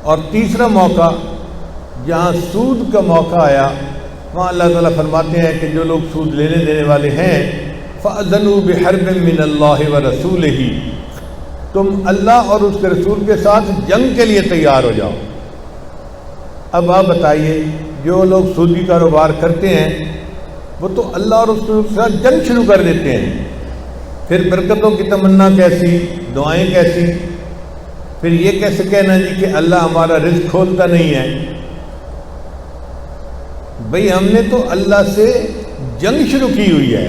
اور تیسرا موقع جہاں سود کا موقع آیا وہاں اللہ تعالیٰ فرماتے ہیں کہ جو لوگ سود لینے دینے والے ہیں فَأَذَنُوا بِحَرْبٍ مِّنَ اللَّهِ وَرَسُولِهِ، تم اللہ اور اس کے رسول کے ساتھ جنگ کے لیے تیار ہو جاؤ۔ اب آپ بتائیے، جو لوگ سودی کاروبار کرتے ہیں وہ تو اللہ اور اس کے ساتھ جنگ شروع کر دیتے ہیں، پھر برکتوں کی تمنا کیسی، دعائیں کیسی، پھر یہ کیسے کہنا جی کہ اللہ ہمارا رزق کھولتا نہیں ہے۔ بھئی ہم نے تو اللہ سے جنگ شروع کی ہوئی ہے،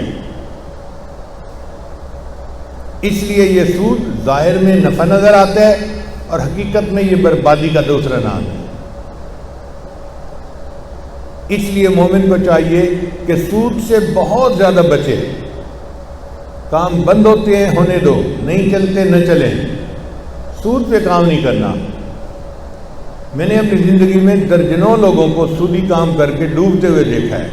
اس لیے یہ سود ظاہر میں نفع نظر آتا ہے اور حقیقت میں یہ بربادی کا دوسرا نام ہے۔ اس لیے مومن کو چاہیے کہ سود سے بہت زیادہ بچے۔ کام بند ہوتے ہیں ہونے دو، نہیں چلتے نہ چلیں، سود پہ کام نہیں کرنا۔ میں نے اپنی زندگی میں درجنوں لوگوں کو سودی کام کر کے ڈوبتے ہوئے دیکھا ہے۔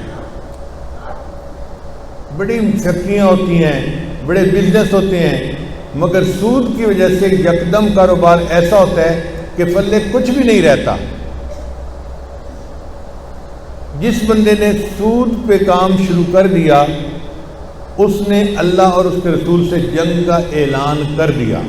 بڑی فیکٹریاں ہوتی ہیں، بڑے بزنس ہوتے ہیں، مگر سود کی وجہ سے یکدم کاروبار ایسا ہوتا ہے کہ پلے کچھ بھی نہیں رہتا۔ جس بندے نے سود پہ کام شروع کر دیا اس نے اللہ اور اس کے رسول سے جنگ کا اعلان کر دیا۔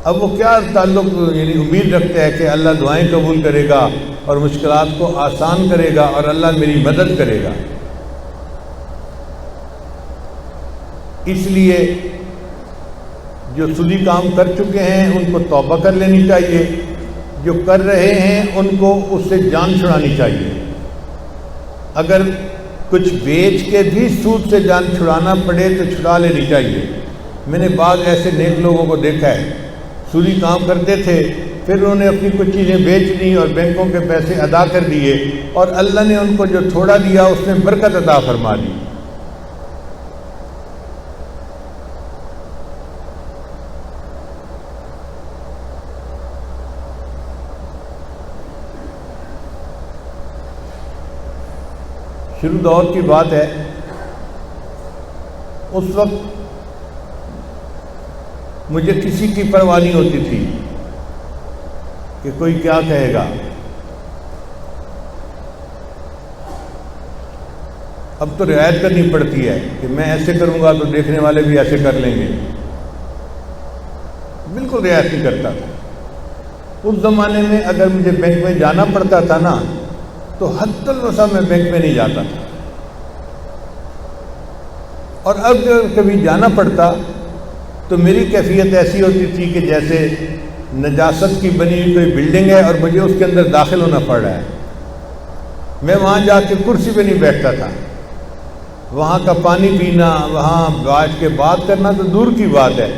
اب وہ کیا تعلق یعنی امید رکھتا ہے کہ اللہ دعائیں قبول کرے گا اور مشکلات کو آسان کرے گا اور اللہ میری مدد کرے گا۔ اس لیے جو سودی کام کر چکے ہیں ان کو توبہ کر لینی چاہیے، جو کر رہے ہیں ان کو اس سے جان چھڑانی چاہیے۔ اگر کچھ بیچ کے بھی سود سے جان چھڑانا پڑے تو چھڑا لینی چاہیے۔ میں نے بعض ایسے نیک لوگوں کو دیکھا ہے، سودی کام کرتے تھے، پھر انہوں نے اپنی کچھ چیزیں بیچ دی اور بینکوں کے پیسے ادا کر دیے، اور اللہ نے ان کو جو تھوڑا دیا اس نے برکت عطا فرما دی۔ شروع دور کی بات ہے، اس وقت مجھے کسی کی پرواہ نہیں ہوتی تھی کہ کوئی کیا کہے گا۔ اب تو رعایت کرنی پڑتی ہے کہ میں ایسے کروں گا تو دیکھنے والے بھی ایسے کر لیں گے، بالکل رعایت نہیں کرتا تھا۔ اس زمانے میں اگر مجھے بینک میں جانا پڑتا تھا نا تو حتی الوسع میں بینک میں نہیں جاتا تھا، اور اب جب کبھی جانا پڑتا تو میری کیفیت ایسی ہوتی تھی کہ جیسے نجاست کی بنی ہوئی کوئی بلڈنگ ہے اور مجھے اس کے اندر داخل ہونا پڑ رہا ہے۔ میں وہاں جا کے کرسی پہ نہیں بیٹھتا تھا، وہاں کا پانی پینا، وہاں بیٹھ کے بات کرنا تو دور کی بات ہے۔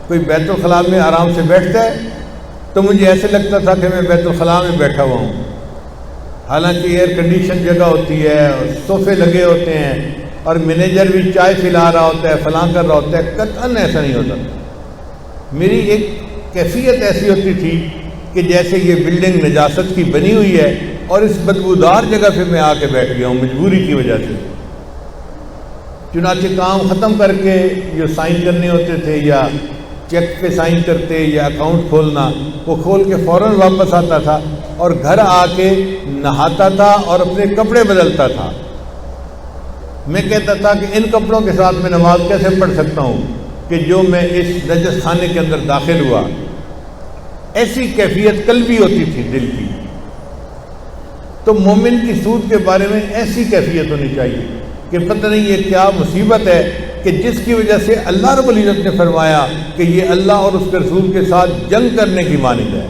کوئی بیت الخلاء میں آرام سے بیٹھتا ہے تو مجھے ایسے لگتا تھا کہ میں بیت الخلاء میں بیٹھا ہوا ہوں، حالانکہ ایئر کنڈیشن جگہ ہوتی ہے اور صوفے لگے ہوتے ہیں اور مینیجر بھی چائے پلا رہا ہوتا ہے، فلاں کر رہا ہوتا ہے۔ قطعاً ایسا نہیں ہوتا تھا۔ میری ایک کیفیت ایسی ہوتی تھی کہ جیسے یہ بلڈنگ نجاست کی بنی ہوئی ہے اور اس بدبودار جگہ پہ میں آ کے بیٹھ گیا ہوں مجبوری کی وجہ سے۔ چنانچہ کام ختم کر کے جو سائن کرنے ہوتے تھے یا چیک پہ سائن کرتے یا اکاؤنٹ کھولنا، وہ کھول کے فوراً واپس آتا تھا اور گھر آ کے نہاتا تھا اور اپنے کپڑے بدلتا تھا۔ میں کہتا تھا کہ ان کپڑوں کے ساتھ میں نماز کیسے پڑھ سکتا ہوں کہ جو میں اس نجس خانے کے اندر داخل ہوا۔ ایسی کیفیت قلبی ہوتی تھی دل کی۔ تو مومن کی سود کے بارے میں ایسی کیفیت ہونی چاہیے کہ پتہ نہیں یہ کیا مصیبت ہے کہ جس کی وجہ سے اللہ رب العزت نے فرمایا کہ یہ اللہ اور اس کے رسول کے ساتھ جنگ کرنے کی مانند ہے۔